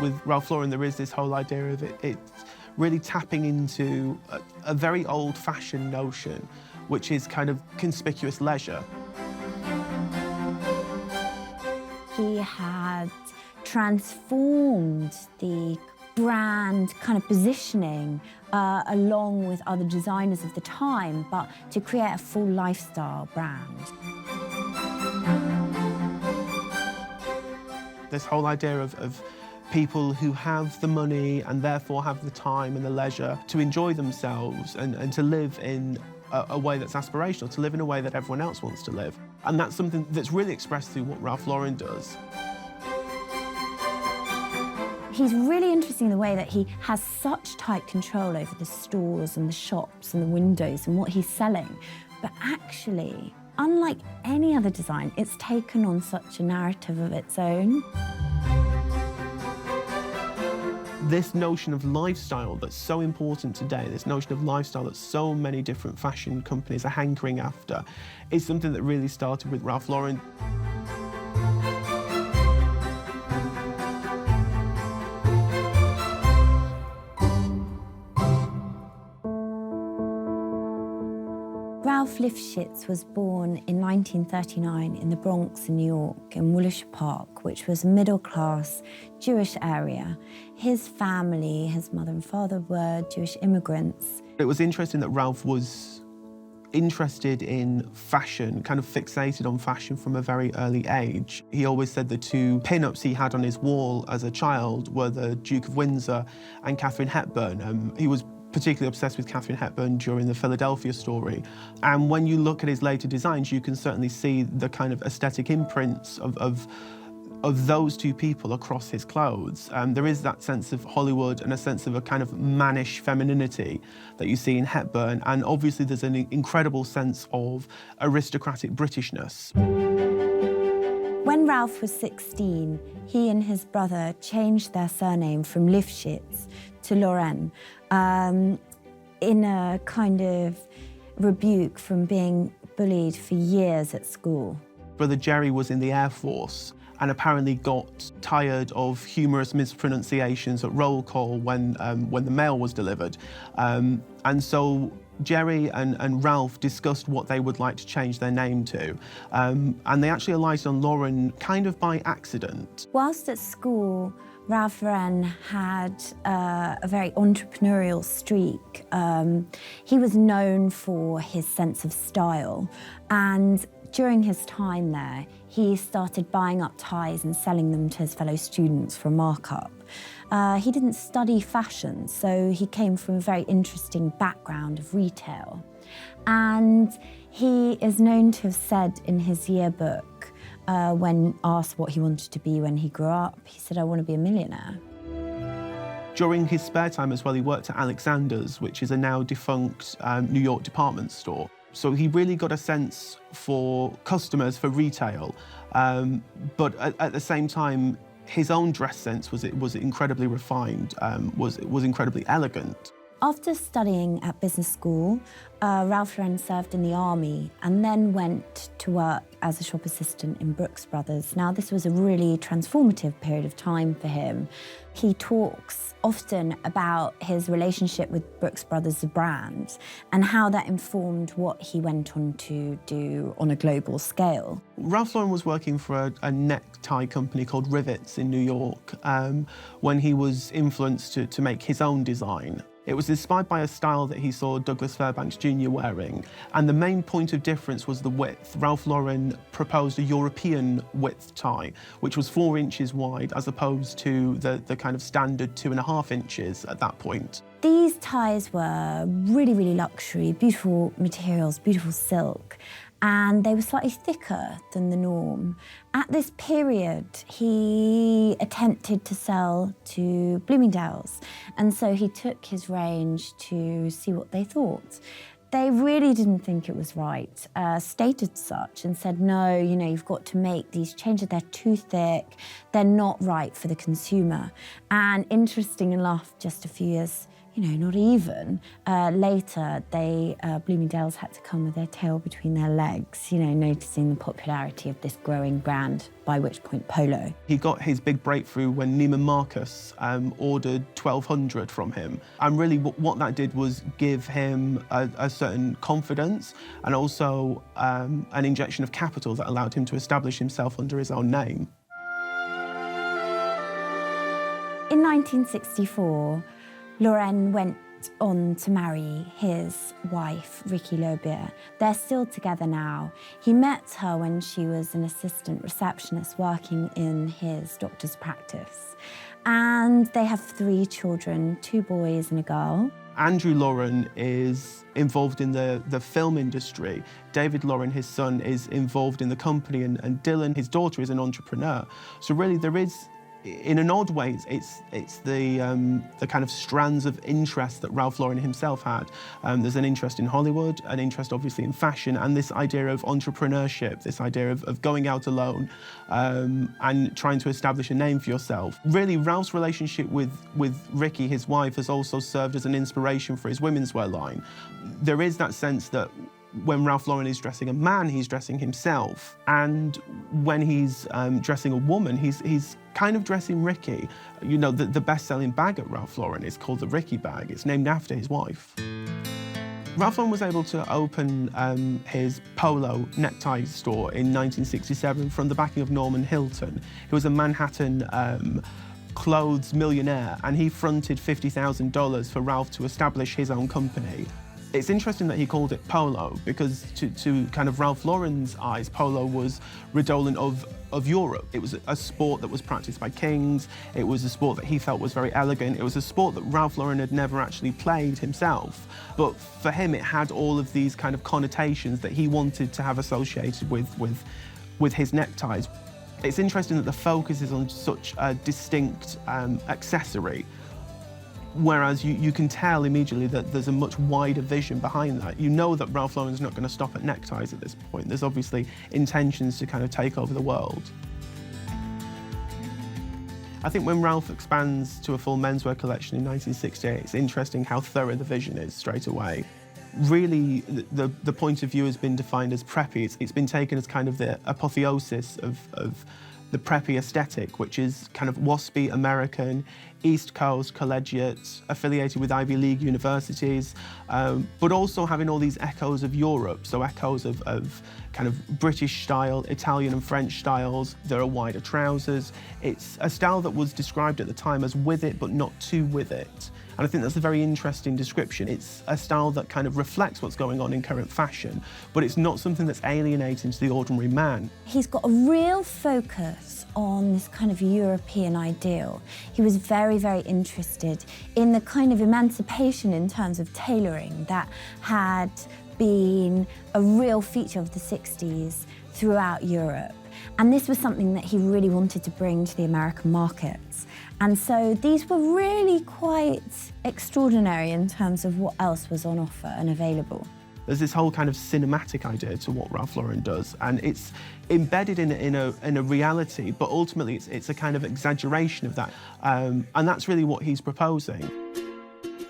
with Ralph Lauren, there is this whole idea of it's really tapping into a very old-fashioned notion, which is kind of conspicuous leisure. He had transformed the brand kind of positioning along with other designers of the time, but to create a full lifestyle brand. This whole idea of people who have the money and therefore have the time and the leisure to enjoy themselves and to live in a way that's aspirational, to live in a way that everyone else wants to live. And that's something that's really expressed through what Ralph Lauren does. He's really interesting in the way that he has such tight control over the stores and the shops and the windows and what he's selling. But actually, unlike any other design, it's taken on such a narrative of its own. This notion of lifestyle that's so important today, this notion of lifestyle that so many different fashion companies are hankering after, is something that really started with Ralph Lauren. Ralph Lifshitz was born in 1939 in the Bronx in New York, in Woolwich Park, which was a middle-class Jewish area. His family, his mother and father, were Jewish immigrants. It was interesting that Ralph was interested in fashion, kind of fixated on fashion from a very early age. He always said the two pin-ups he had on his wall as a child were the Duke of Windsor and Katharine Hepburn. He was particularly obsessed with Katharine Hepburn during the Philadelphia story. And when you look at his later designs, you can certainly see the kind of aesthetic imprints of those two people across his clothes. There is that sense of Hollywood and a sense of a kind of mannish femininity that you see in Hepburn, and obviously there's an incredible sense of aristocratic Britishness. When Ralph was 16, he and his brother changed their surname from Lifshitz to Lauren, in a kind of rebuke from being bullied for years at school. Brother Jerry was in the Air Force and apparently got tired of humorous mispronunciations at roll call when the mail was delivered. And so Jerry and Ralph discussed what they would like to change their name to. And they actually alighted on Lauren kind of by accident. Whilst at school, Ralph Lauren had a very entrepreneurial streak. He was known for his sense of style, and during his time there, he started buying up ties and selling them to his fellow students for a markup. He didn't study fashion, so he came from a very interesting background of retail. And he is known to have said in his yearbook, when asked what he wanted to be when he grew up, he said, "I want to be a millionaire." During his spare time as well, he worked at Alexander's, which is a now defunct New York department store. So he really got a sense for customers, for retail, but at the same time, his own dress sense was incredibly refined, was incredibly elegant. After studying at business school, Ralph Lauren served in the army and then went to work as a shop assistant in Brooks Brothers. Now, this was a really transformative period of time for him. He talks often about his relationship with Brooks Brothers, the brand, and how that informed what he went on to do on a global scale. Ralph Lauren was working for a necktie company called Rivets in New York when he was influenced to make his own design. It was inspired by a style that he saw Douglas Fairbanks Jr. wearing, and the main point of difference was the width. Ralph Lauren proposed a European width tie, which was 4 inches wide, as opposed to the kind of standard 2.5 inches at that point. These ties were really, really luxury, beautiful materials, beautiful silk, and they were slightly thicker than the norm. At this period, he attempted to sell to Bloomingdale's, and so he took his range to see what they thought. They really didn't think it was right, stated such, and said, no, you know, you've got to make these changes, they're too thick, they're not right for the consumer. And interesting enough, just a few not even. Later, Bloomingdale's had to come with their tail between their legs, noticing the popularity of this growing brand, by which point Polo. He got his big breakthrough when Neiman Marcus ordered 1,200 from him. And really what that did was give him a certain confidence and also an injection of capital that allowed him to establish himself under his own name. In 1964, Lauren went on to marry his wife, Ricky Lobier. They're still together now. He met her when she was an assistant receptionist working in his doctor's practice. And they have 3 children, 2 boys and a girl. Andrew Lauren is involved in the film industry. David Lauren, his son, is involved in the company, and Dylan, his daughter, is an entrepreneur. So really there is, in an odd way, it's the kind of strands of interest that Ralph Lauren himself had. There's an interest in Hollywood, an interest obviously in fashion, and this idea of entrepreneurship, this idea of going out alone and trying to establish a name for yourself. Really, Ralph's relationship with Ricky, his wife, has also served as an inspiration for his women's wear line. There is that sense that when Ralph Lauren is dressing a man, he's dressing himself. And when he's dressing a woman, he's kind of dressing Ricky. The best-selling bag at Ralph Lauren is called the Ricky bag. It's named after his wife. Ralph Lauren was able to open his Polo necktie store in 1967 from the backing of Norman Hilton. He was a Manhattan clothes millionaire, and he fronted $50,000 for Ralph to establish his own company. It's interesting that he called it Polo because to kind of Ralph Lauren's eyes, Polo was redolent of Europe. It was a sport that was practiced by kings. It was a sport that he felt was very elegant. It was a sport that Ralph Lauren had never actually played himself. But for him, it had all of these kind of connotations that he wanted to have associated with his neckties. It's interesting that the focus is on such a distinct accessory, whereas you can tell immediately that there's a much wider vision behind that. You know that Ralph Lauren's not going to stop at neckties at this point. There's obviously intentions to kind of take over the world. I think when Ralph expands to a full menswear collection in 1968, it's interesting how thorough the vision is straight away. Really, the point of view has been defined as preppy. It's been taken as kind of the apotheosis of the preppy aesthetic, which is kind of waspy American, East Coast, collegiate, affiliated with Ivy League universities, but also having all these echoes of Europe, so echoes of kind of British style, Italian and French styles. There are wider trousers. It's a style that was described at the time as with it, but not too with it. And I think that's a very interesting description. It's a style that kind of reflects what's going on in current fashion, but it's not something that's alienating to the ordinary man. He's got a real focus on this kind of European ideal. He was very, very interested in the kind of emancipation in terms of tailoring that had been a real feature of the 60s throughout Europe. And this was something that he really wanted to bring to the American markets. And so these were really quite extraordinary in terms of what else was on offer and available. There's this whole kind of cinematic idea to what Ralph Lauren does, and it's embedded in a reality, but ultimately it's a kind of exaggeration of that. And that's really what he's proposing.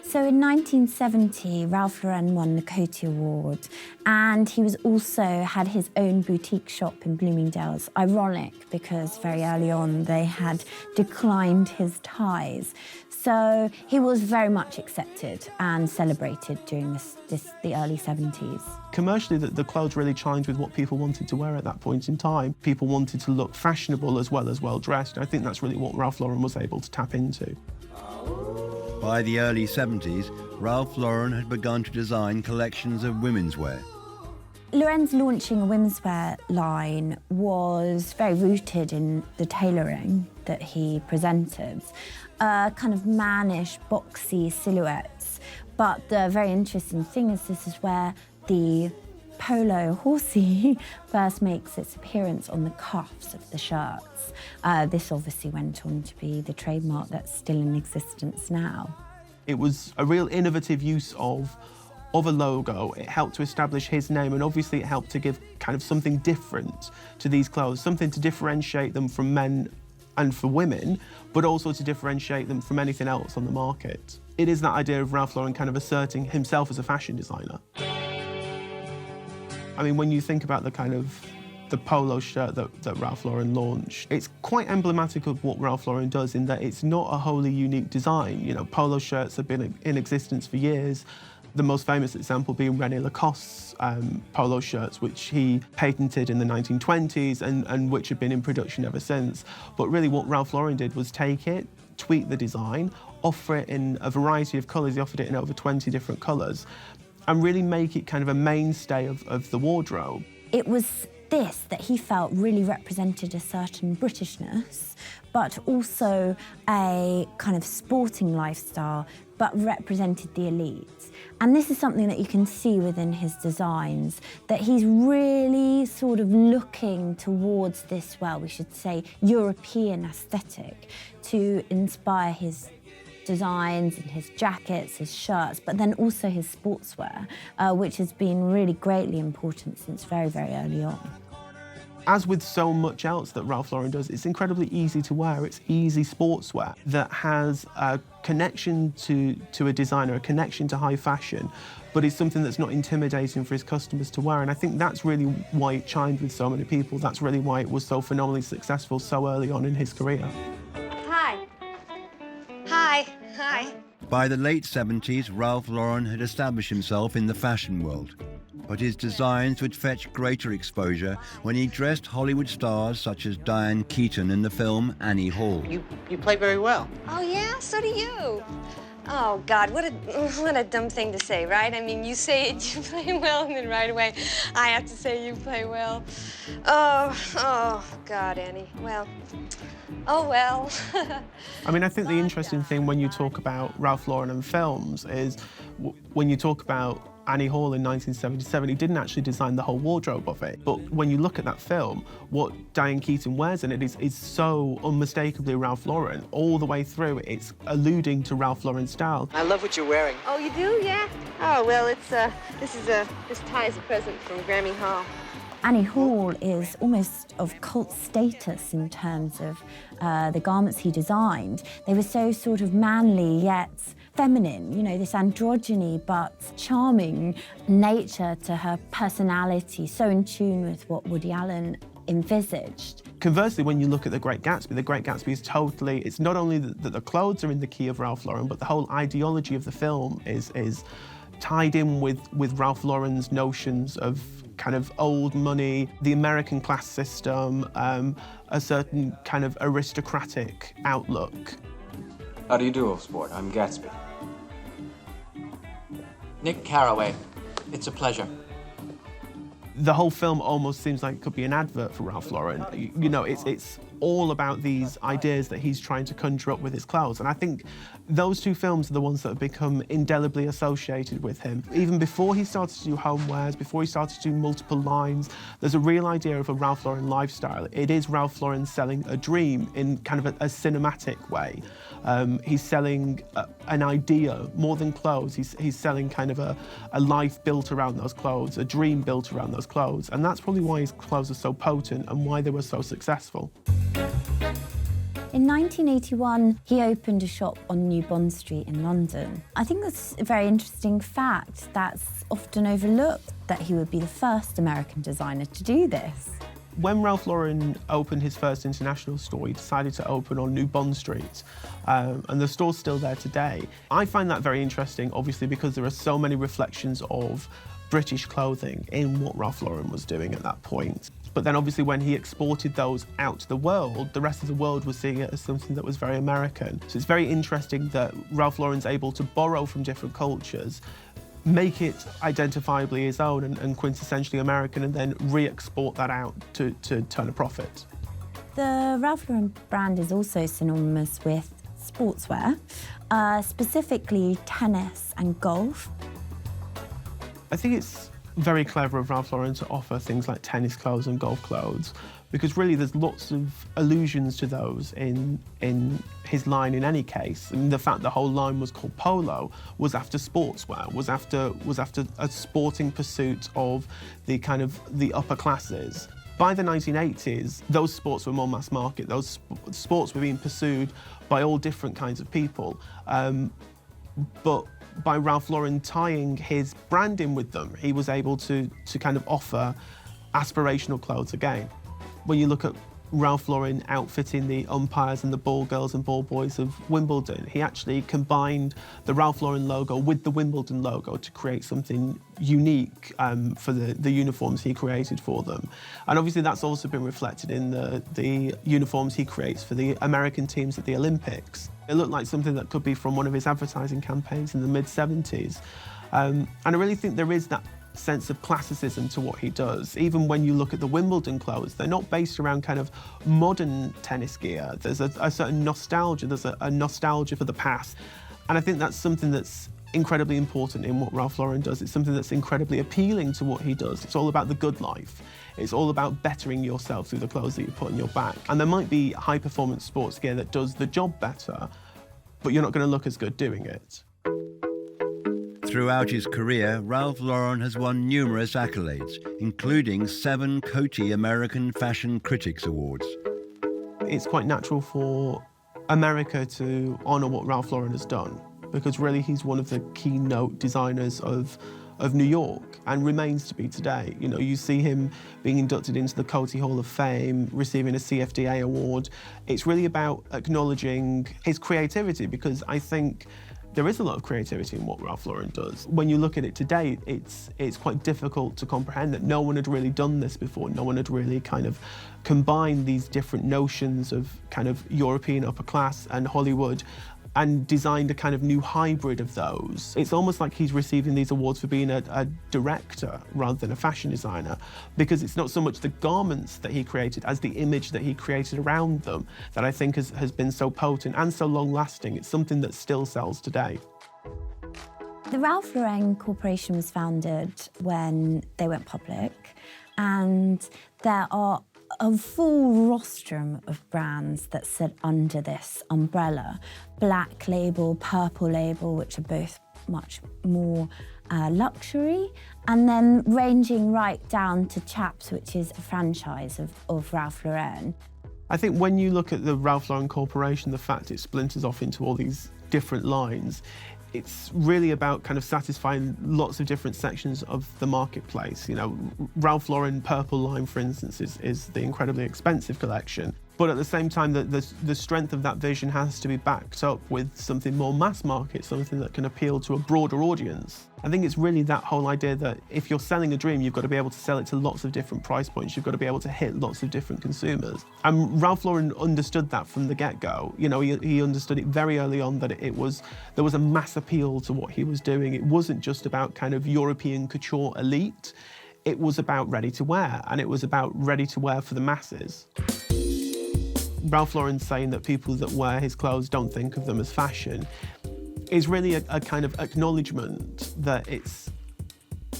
So in 1970, Ralph Lauren won the Coty Award, and he was also had his own boutique shop in Bloomingdale's. Ironic, because very early on they had declined his ties. So he was very much accepted and celebrated during the early 70s. Commercially, the clothes really chimed with what people wanted to wear at that point in time. People wanted to look fashionable as well as well-dressed. I think that's really what Ralph Lauren was able to tap into. By the early 70s, Ralph Lauren had begun to design collections of women's wear. Lauren's launching a women's wear line was very rooted in the tailoring that he presented, kind of mannish, boxy silhouettes. But the very interesting thing is this is where the Polo horsey first makes its appearance on the cuffs of the shirts. This obviously went on to be the trademark that's still in existence now. It was a real innovative use of a logo. It helped to establish his name, and obviously it helped to give kind of something different to these clothes, something to differentiate them from men and for women, but also to differentiate them from anything else on the market. it is that idea of Ralph Lauren kind of asserting himself as a fashion designer. I mean, when you think about the Polo shirt that Ralph Lauren launched, it's quite emblematic of what Ralph Lauren does in that it's not a wholly unique design. You know, Polo shirts have been in existence for years. The most famous example being René Lacoste's Polo shirts, which he patented in the 1920s and which have been in production ever since. But really what Ralph Lauren did was take it, tweak the design, offer it in a variety of colours. He offered it in over 20 different colours, and really make it kind of a mainstay of the wardrobe. It was this that he felt really represented a certain Britishness, but also a kind of sporting lifestyle, but represented the elites. And this is something that you can see within his designs, that he's really sort of looking towards this, well, we should say, European aesthetic to inspire his designs and his jackets, his shirts, but then also his sportswear, which has been really greatly important since very, very early on. As with so much else that Ralph Lauren does, it's incredibly easy to wear. It's easy sportswear that has a connection to a designer, a connection to high fashion, but it's something that's not intimidating for his customers to wear. And I think that's really why it chimed with so many people. That's really why it was so phenomenally successful so early on in his career. Hi. Hi. Hi. By the late 70s, Ralph Lauren had established himself in the fashion world. But his designs would fetch greater exposure when he dressed Hollywood stars such as Diane Keaton in the film Annie Hall. You play very well. Oh, yeah? So do you. Oh, God, what a dumb thing to say, right? I mean, you say it, you play well, and then right away, I have to say you play well. Oh, God, Annie. Well, oh, well. I mean, I think the interesting thing when you talk about Ralph Lauren and films is when you talk about Annie Hall in 1977, he didn't actually design the whole wardrobe of it. But when you look at that film, what Diane Keaton wears in it is so unmistakably Ralph Lauren. All the way through, it's alluding to Ralph Lauren's style. I love what you're wearing. Oh, you do? Yeah? Oh, well, it's, this tie is a present from Grammy Hall. Annie Hall is almost of cult status in terms of the garments he designed. They were so sort of manly yet feminine, you know, this androgyny but charming nature to her personality, so in tune with what Woody Allen envisaged. Conversely, when you look at The Great Gatsby is totally, it's not only that the clothes are in the key of Ralph Lauren, but the whole ideology of the film is tied in with Ralph Lauren's notions of kind of old money, the American class system, a certain kind of aristocratic outlook. How do you do, old sport? I'm Gatsby. Nick Carraway. It's a pleasure. The whole film almost seems like it could be an advert for Ralph Lauren. You know, it's all about these ideas that he's trying to conjure up with his clothes. And I think those two films are the ones that have become indelibly associated with him. Even before he started to do homewares, before he started to do multiple lines, there's a real idea of a Ralph Lauren lifestyle. It is Ralph Lauren selling a dream in kind of a cinematic way. He's selling an idea more than clothes. He's selling kind of a life built around those clothes, a dream built around those clothes. And that's probably why his clothes are so potent and why they were so successful. In 1981, he opened a shop on New Bond Street in London. I think that's a very interesting fact that's often overlooked, that he would be the first American designer to do this. When Ralph Lauren opened his first international store, he decided to open on New Bond Street, and the store's still there today. I find that very interesting, obviously, because there are so many reflections of British clothing in what Ralph Lauren was doing at that point. But then obviously when he exported those out to the world, the rest of the world was seeing it as something that was very American. So it's very interesting that Ralph Lauren's able to borrow from different cultures, make it identifiably his own and quintessentially American, and then re-export that out to turn a profit. The Ralph Lauren brand is also synonymous with sportswear, specifically tennis and golf. I think it's very clever of Ralph Lauren to offer things like tennis clothes and golf clothes, because really there's lots of allusions to those in his line in any case. And the fact the whole line was called Polo was after sportswear, was after a sporting pursuit of the kind of the upper classes. By the 1980s, those sports were more mass market. Those sports were being pursued by all different kinds of people. but by Ralph Lauren tying his branding with them, he was able to kind of offer aspirational clothes again. When you look at Ralph Lauren outfitting the umpires and the ball girls and ball boys of Wimbledon, he actually combined the Ralph Lauren logo with the Wimbledon logo to create something unique for the uniforms he created for them. And obviously that's also been reflected in the uniforms he creates for the American teams at the Olympics. It looked like something that could be from one of his advertising campaigns in the mid-70s. And I really think there is that sense of classicism to what he does. Even when you look at the Wimbledon clothes, they're not based around kind of modern tennis gear. There's a certain nostalgia, there's a nostalgia for the past. And I think that's something that's incredibly important in what Ralph Lauren does. It's something that's incredibly appealing to what he does. It's all about the good life. It's all about bettering yourself through the clothes that you put on your back. And there might be high-performance sports gear that does the job better, but you're not going to look as good doing it. Throughout his career, Ralph Lauren has won numerous accolades, including 7 Coty American Fashion Critics Awards. It's quite natural for America to honour what Ralph Lauren has done, because really he's one of the keynote designers of New York and remains to be today. You know, you see him being inducted into the Coty Hall of Fame, receiving a CFDA award. It's really about acknowledging his creativity, because I think there is a lot of creativity in what Ralph Lauren does. When you look at it today, it's quite difficult to comprehend that no one had really done this before. No one had really kind of combined these different notions of kind of European upper class and Hollywood and designed a kind of new hybrid of those. It's almost like he's receiving these awards for being a director rather than a fashion designer, because it's not so much the garments that he created as the image that he created around them that I think has been so potent and so long-lasting. It's something that still sells today. The Ralph Lauren Corporation was founded when they went public, and there are a full rostrum of brands that sit under this umbrella. Black Label, Purple Label, which are both much more luxury, and then ranging right down to Chaps, which is a franchise of Ralph Lauren. I think when you look at the Ralph Lauren Corporation, the fact it splinters off into all these different lines, it's really about kind of satisfying lots of different sections of the marketplace. You know, Ralph Lauren Purple line, for instance, is the incredibly expensive collection. But at the same time, the strength of that vision has to be backed up with something more mass market, something that can appeal to a broader audience. I think it's really that whole idea that if you're selling a dream, you've got to be able to sell it to lots of different price points. You've got to be able to hit lots of different consumers. And Ralph Lauren understood that from the get-go. You know, he understood it very early on that there was a mass appeal to what he was doing. It wasn't just about kind of European couture elite. It was about ready-to-wear, and it was about ready-to-wear for the masses. Ralph Lauren saying that people that wear his clothes don't think of them as fashion is really a kind of acknowledgement that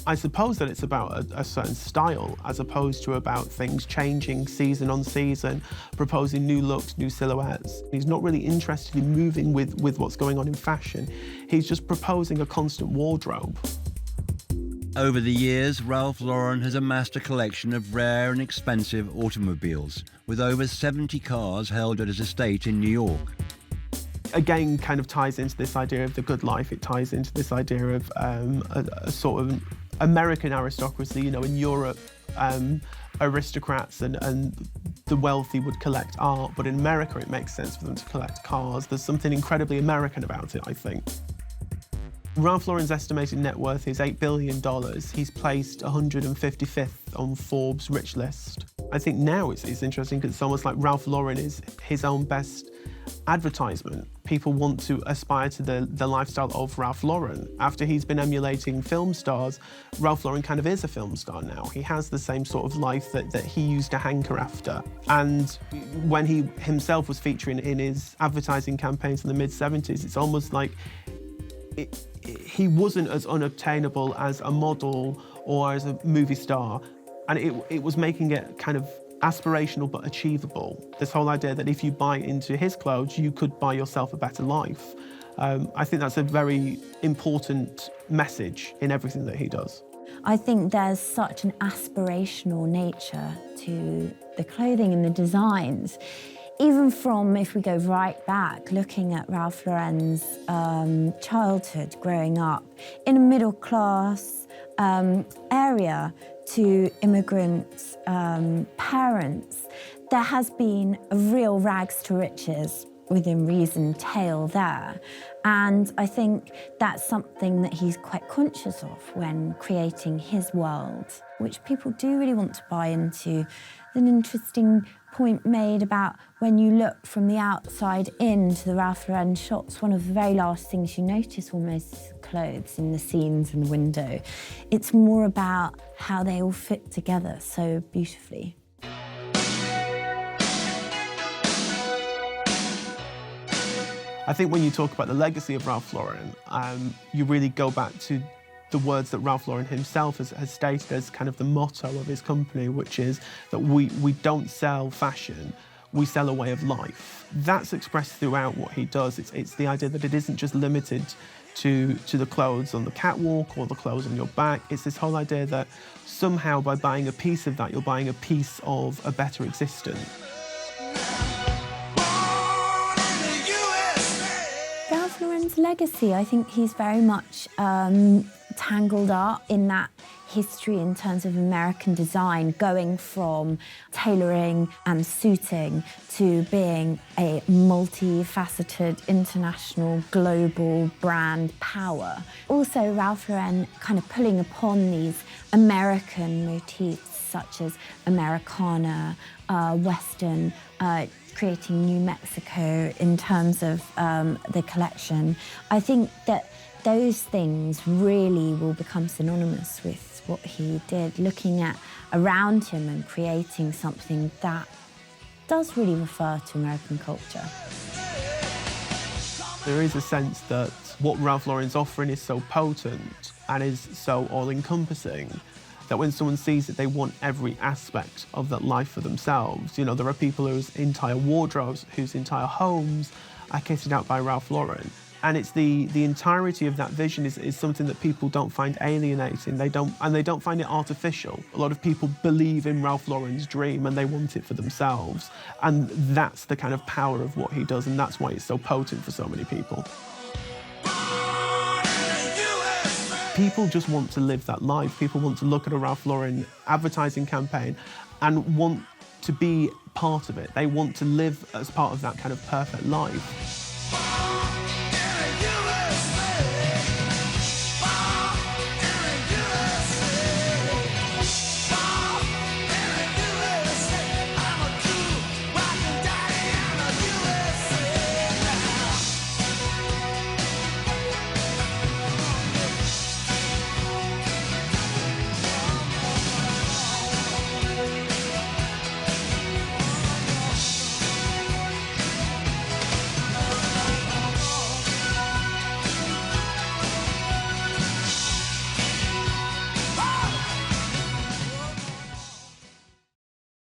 I suppose that it's about a certain style, as opposed to about things changing season on season, proposing new looks, new silhouettes. He's not really interested in moving with what's going on in fashion. He's just proposing a constant wardrobe. Over the years, Ralph Lauren has amassed a collection of rare and expensive automobiles, with over 70 cars held at his estate in New York. Again, kind of ties into this idea of the good life. It ties into this idea of a sort of American aristocracy. You know, in Europe, aristocrats and the wealthy would collect art, but in America, it makes sense for them to collect cars. There's something incredibly American about it, I think. Ralph Lauren's estimated net worth is $8 billion. He's placed 155th on Forbes' rich list. I think now it's interesting because it's almost like Ralph Lauren is his own best advertisement. People want to aspire to the lifestyle of Ralph Lauren. After he's been emulating film stars, Ralph Lauren kind of is a film star now. He has the same sort of life that he used to hanker after. And when he himself was featuring in his advertising campaigns in the mid-70s, it's almost like he wasn't as unobtainable as a model or as a movie star, and it was making it kind of aspirational but achievable. This whole idea that if you buy into his clothes, you could buy yourself a better life. I think that's a very important message in everything that he does. I think there's such an aspirational nature to the clothing and the designs. even from, if we go right back, looking at Ralph Lauren's childhood growing up in a middle-class area to immigrant parents, there has been a real rags to riches within reason tale there. And I think that's something that he's quite conscious of when creating his world, which people do really want to buy into. An interesting point made about when you look from the outside into the Ralph Lauren shots, one of the very last things you notice almost is the clothes in the scenes in the window. It's more about how they all fit together so beautifully. I think when you talk about the legacy of Ralph Lauren, you really go back to the words that Ralph Lauren himself has stated as kind of the motto of his company, which is that we don't sell fashion, we sell a way of life. That's expressed throughout what he does. It's the idea that it isn't just limited to the clothes on the catwalk or the clothes on your back. It's this whole idea that somehow by buying a piece of that, you're buying a piece of a better existence. Ralph Lauren's legacy, I think he's very much tangled up in that history in terms of American design, going from tailoring and suiting to being a multifaceted international global brand power. Also, Ralph Lauren kind of pulling upon these American motifs such as Americana, Western, creating New Mexico in terms of the collection. I think that those things really will become synonymous with what he did, looking at around him and creating something that does really refer to American culture. There is a sense that what Ralph Lauren's offering is so potent and is so all-encompassing that when someone sees it, they want every aspect of that life for themselves. You know, there are people whose entire wardrobes, whose entire homes are kitted out by Ralph Lauren. And it's the entirety of that vision is something that people don't find alienating. They don't find it artificial. A lot of people believe in Ralph Lauren's dream and they want it for themselves. And that's the kind of power of what he does, and that's why it's so potent for so many people. People just want to live that life. People want to look at a Ralph Lauren advertising campaign and want to be part of it. They want to live as part of that kind of perfect life.